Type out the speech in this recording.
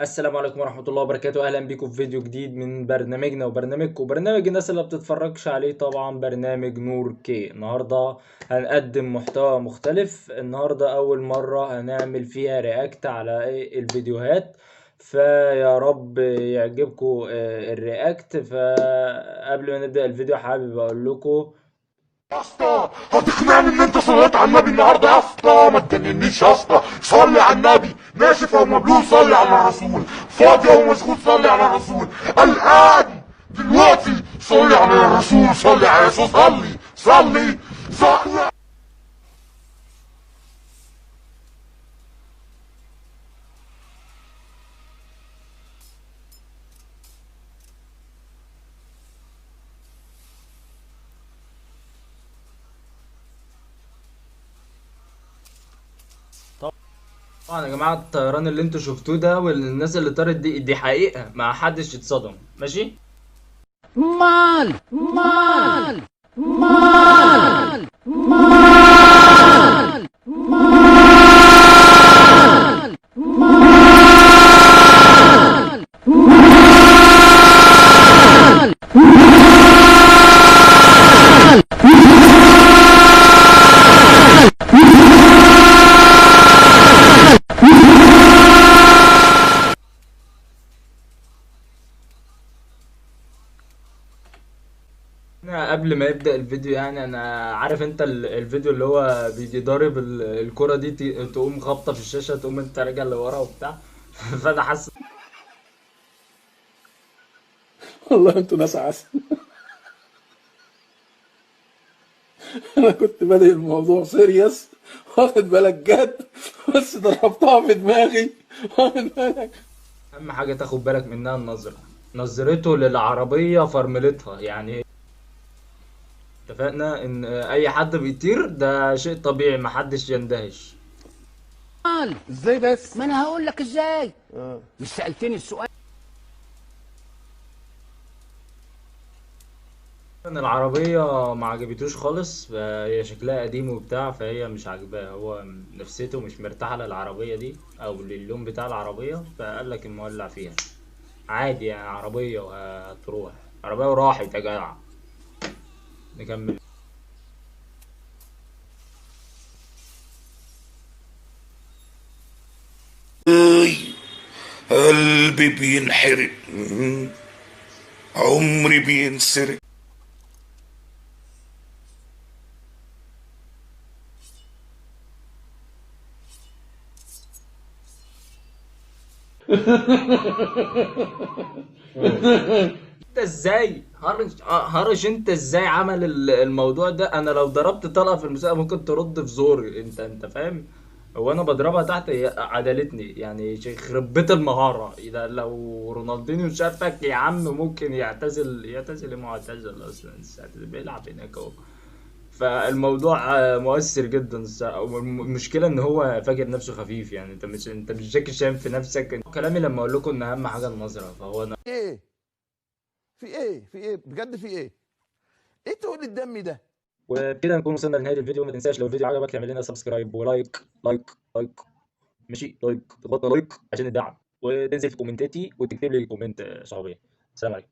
السلام عليكم ورحمة الله وبركاته، أهلا بيكم في فيديو جديد من برنامجنا وبرنامجكم، برنامج الناس اللي بتتفرجش عليه طبعا، برنامج نور كي. النهاردة هنقدم محتوى مختلف. النهاردة أول مرة هنعمل فيها رياكت على الفيديوهات، فيا رب يعجبكم الرياكت. فقبل ما نبدأ الفيديو حابب أقول لكم يا اسطى هتقنعني ان انت صليت على النبي النهارده يا اسطى؟ ما تجننيش يا اسطى، صلي على النبي. ناشف او مبلول صلي على الرسول، فاضي او مشغول صلي على الرسول. الان دلوقتي صلي على الرسول، صلي على يسوع، صلي. طبعا يا جماعة، الطيران اللي انتوا شفتوه ده والناس اللي طارت دي حقيقة، ما حدش يتصدم، ماشي؟ مال مال مال مال مال مال أنا قبل ما يبدأ الفيديو، يعني انا عارف انت الفيديو اللي هو بيجي ضارب الكرة دي، تقوم خابطة في الشاشة، تقوم انت راجع لورا وبتاع. فانا حاسس والله انتوا ناس عسل. انا كنت بادئ الموضوع سيريس، واخد بالك جد، بس ضربتها في دماغي. واخد بالك. اهم حاجة تاخد بالك منها النظرة، نظرته للعربية، فرملتها يعني. اتفقنا ان اي حد بيطير ده شيء طبيعي، محدش يندهش. ازاي بس؟ ما انا هقول لك ازاي. مش سألتني السؤال؟ ان العربية ما عجبتوش خالص، هي شكلها قديم وبتاع، فهي مش عاجباه، هو نفسيته مش مرتاحة للعربية دي او للون بتاع العربية، فقال لك المولع فيها. عادي يعني، عربية وهتروح، عربية وراحت يا جدع. نكمل. قلبي بينحرق، عمري بينسرق. انت ازاي هرش انت ازاي عمل الموضوع ده؟ انا لو ضربت طلقة في المسابقة ممكن ترد في زوري، انت فاهم؟ هو انا بضربها تحت، هي عدلتني يعني، يخرب بيت المهارة. اذا لو رونالدينيو شافك يا عم ممكن يعتزل معتزل اصلا، بيلعب هناك اهو. فالموضوع مؤثر جدا الصراحة. والمشكلة ان هو فاكر نفسه خفيف، يعني انت مش جاكي شايف في نفسك. كلامي لما اقول لكم ان اهم حاجة النظرة، فهو ايه في ايه بجد في ايه تقول الدم ده؟ وبكده نكون وصلنا لنهاية الفيديو. ما تنساش لو الفيديو عجبك تعمل لنا سبسكرايب ولايك، لايك. ماشي، لايك، تضغط لايك عشان الدعم، وتنزل في كومنتاتي وتكتب لي كومنت صحابي. سلام عليكم.